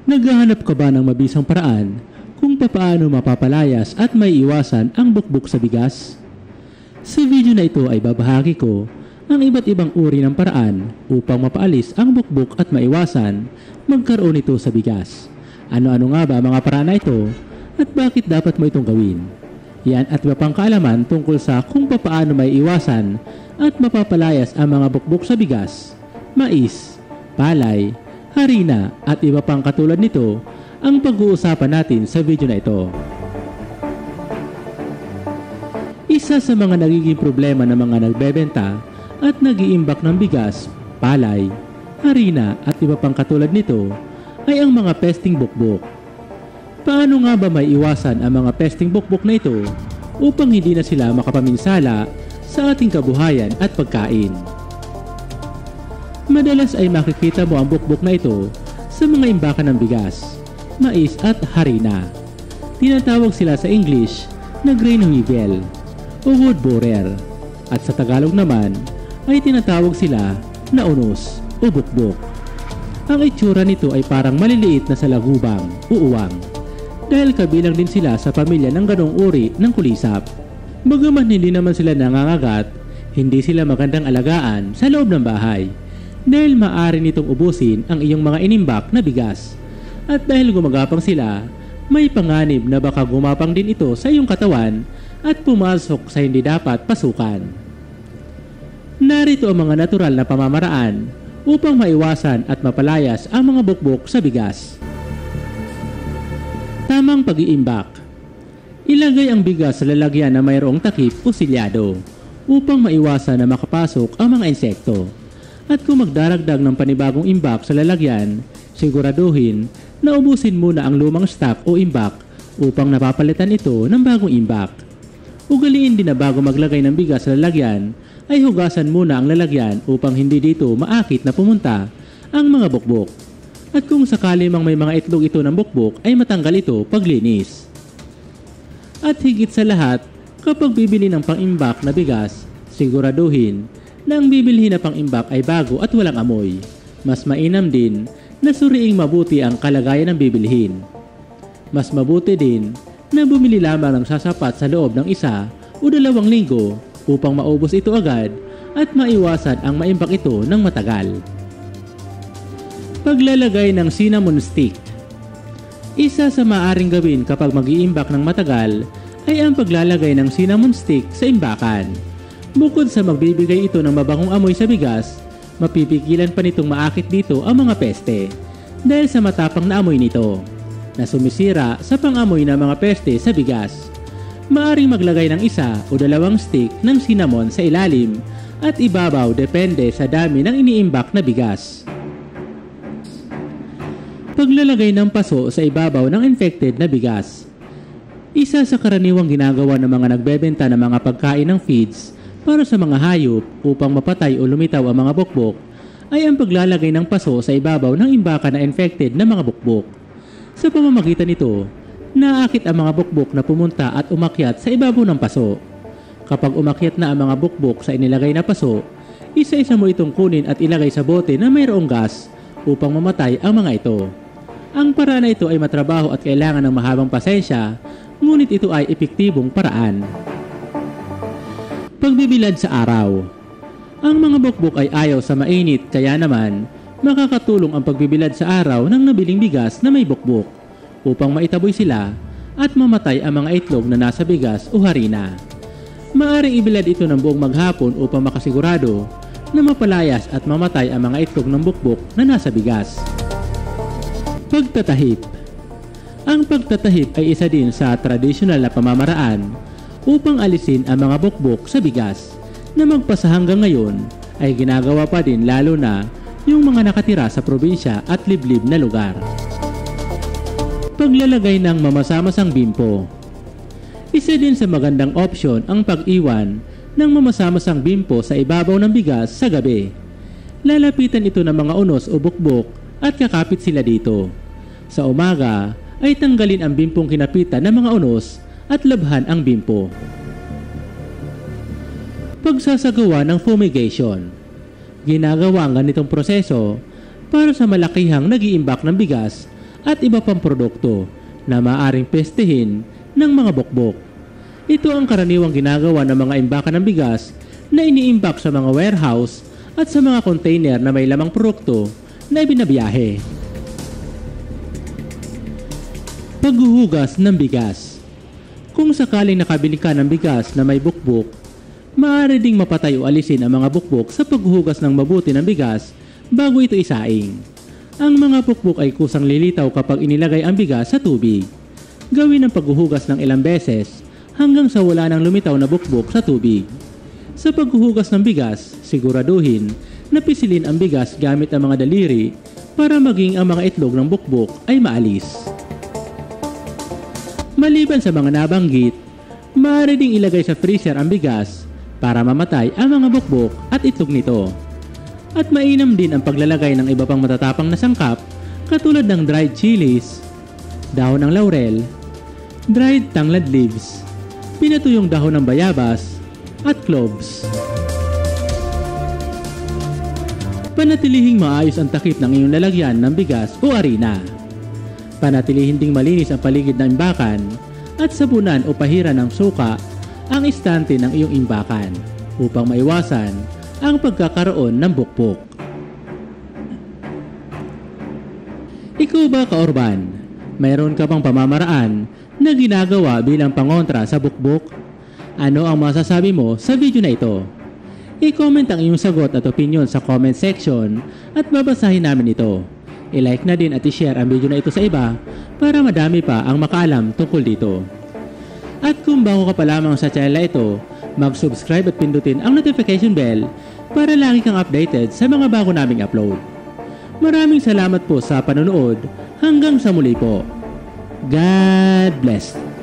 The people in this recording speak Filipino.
Naghahanap ka ba ng mabisang paraan kung papaano mapapalayas at maiiwasan ang bukbok sa bigas? Sa video na ito ay babahagi ko ang iba't ibang uri ng paraan upang mapaalis ang bukbok at maiwasan magkaroon nito sa bigas. Ano-ano nga ba mga paraan na ito at bakit dapat mo itong gawin? Yan at iba pang kaalaman tungkol sa kung papaano maiiwasan at mapapalayas ang mga bukbok sa bigas, mais, palay, harina at iba pang katulad nito ang pag-uusapan natin sa video na ito. Isa sa mga nagiging problema ng mga nagbebenta at nag-iimbak ng bigas, palay, harina at iba pang katulad nito ay ang mga pesting bukbok. Paano nga ba may iwasan ang mga pesting bukbok na ito upang hindi na sila makapaminsala sa ating kabuhayan at pagkain? Madalas ay makikita mo ang bukbok na ito sa mga imbakan ng bigas, mais at harina. Tinatawag sila sa English na grain weevil o wood borer at sa Tagalog naman ay tinatawag sila na unos o bukbok. Ang itsura nito ay parang maliliit na salagubang o uwang dahil kabilang din sila sa pamilya ng ganong uri ng kulisap. Bagaman hindi naman sila nangangagat, hindi sila magandang alagaan sa loob ng bahay dahil maaari nitong ubusin ang iyong mga inimbak na bigas. At dahil gumagapang sila, may panganib na baka gumapang din ito sa iyong katawan at pumasok sa hindi dapat pasukan. Narito ang mga natural na pamamaraan upang maiwasan at mapalayas ang mga bukbok sa bigas. Tamang pag-iimbak. Ilagay ang bigas sa lalagyan na mayroong takip o silyado upang maiwasan na makapasok ang mga insekto. At kung magdaragdag ng panibagong imbak sa lalagyan, siguraduhin na ubusin muna ang lumang stock o imbak upang napapalitan ito ng bagong imbak. Ugaliin din na bago maglagay ng bigas sa lalagyan, ay hugasan muna ang lalagyan upang hindi dito maakit na pumunta ang mga bukbok. At kung sakali mang may mga itlog ito ng bukbok ay matanggal ito paglinis. At higit sa lahat, kapag bibili ng pang-imbak na bigas, siguraduhin na ang bibilhin na pang-imbak ay bago at walang amoy. Mas mainam din na suriing mabuti ang kalagayan ng bibilhin. Mas mabuti din na bumili lamang ng sasapat sa loob ng 1 o 2 linggo upang maubos ito agad at maiwasan ang maimbak ito ng matagal. Paglalagay ng cinnamon stick. Isa sa maaaring gawin kapag mag-iimbak ng matagal ay ang paglalagay ng cinnamon stick sa imbakan. Bukod sa magbibigay ito ng mabangong amoy sa bigas, mapipigilan pa nitong maakit dito ang mga peste dahil sa matapang na amoy nito na sumisira sa pang-amoy ng mga peste sa bigas. Maaring maglagay ng 1 o 2 stick ng cinnamon sa ilalim at ibabaw depende sa dami ng iniimbak na bigas. Paglalagay ng paso sa ibabaw ng infected na bigas. Isa sa karaniwang ginagawa ng mga nagbebenta ng mga pagkain ng feeds para sa mga hayop upang mapatay o lumitaw ang mga bukbok ay ang paglalagay ng paso sa ibabaw ng imbakan na infected na mga bukbok. Sa pamamagitan nito, naakit ang mga bukbok na pumunta at umakyat sa ibabaw ng paso. Kapag umakyat na ang mga bukbok sa inilagay na paso, isa-isa mo itong kunin at ilagay sa bote na mayroong gas upang mamatay ang mga ito. Ang paraan na ito ay matrabaho at kailangan ng mahabang pasensya, ngunit ito ay epektibong paraan. Pagbibilad sa araw. Ang mga bukbok ay ayaw sa mainit kaya naman makakatulong ang pagbibilad sa araw ng nabiling bigas na may bukbok upang maitaboy sila at mamatay ang mga itlog na nasa bigas o harina. Maaring ibilad ito ng buong maghapon upang makasigurado na mapalayas at mamatay ang mga itlog ng bukbok na nasa bigas. Pagtatahip. Ang pagtatahip ay isa din sa tradisyonal na pamamaraan upang alisin ang mga bukbok sa bigas na magpasa hanggang ngayon ay ginagawa pa din lalo na yung mga nakatira sa probinsya at liblib na lugar. Paglalagay ng mamasa-masang bimpo. Isa din sa magandang opsyon ang pag-iwan ng mamasa-masang bimpo sa ibabaw ng bigas sa gabi. Lalapitan ito ng mga unos o bukbok at kakapit sila dito. Sa umaga ay tanggalin ang bimpong kinapitan ng mga unos at labhan ang bimpo. Pagsasagawa ng fumigation. Ginagawa ang ganitong proseso para sa malakihang nag-iimbak ng bigas at iba pang produkto na maaaring pestehin ng mga bukbok. Ito ang karaniwang ginagawa ng mga imbakan ng bigas na iniimbak sa mga warehouse at sa mga container na may lamang produkto na ibinabiyahe. Paghuhugas ng bigas. Kung sakaling nakabili ka ng bigas na may bukbok, maaari ding mapatay o alisin ang mga bukbok sa paghuhugas ng mabuti ng bigas bago ito isaing. Ang mga bukbok ay kusang lilitaw kapag inilagay ang bigas sa tubig. Gawin ang paghuhugas ng ilang beses hanggang sa wala nang lumitaw na bukbok sa tubig. Sa paghuhugas ng bigas, siguraduhin na pisilin ang bigas gamit ang mga daliri para maging ang mga itlog ng bukbok ay maalis. Maliban sa mga nabanggit, maaari ding ilagay sa freezer ang bigas para mamatay ang mga bukbok at itlog nito. At mainam din ang paglalagay ng iba pang matatapang na sangkap katulad ng dried chilies, dahon ng laurel, dried tanglad leaves, pinatuyong dahon ng bayabas, at cloves. Panatilihing maayos ang takip ng iyong lalagyan ng bigas o harina. Panatilihin ding malinis ang paligid ng imbakan at sabunan o pahiran ng suka ang istante ng iyong imbakan upang maiwasan ang pagkakaroon ng bukbok. Ikaw ba, kaorban? Mayroon ka bang pamamaraan na ginagawa bilang pangontra sa bukbok? Ano ang masasabi mo sa video na ito? I-comment ang iyong sagot at opinion sa comment section at babasahin namin ito. I-like na din at i-share ang video na ito sa iba para madami pa ang makaalam tungkol dito. At kung bago ka pa lamang sa channel na ito, mag-subscribe at pindutin ang notification bell para lagi kang updated sa mga bago naming upload. Maraming salamat po sa panonood. Hanggang sa muli po. God bless.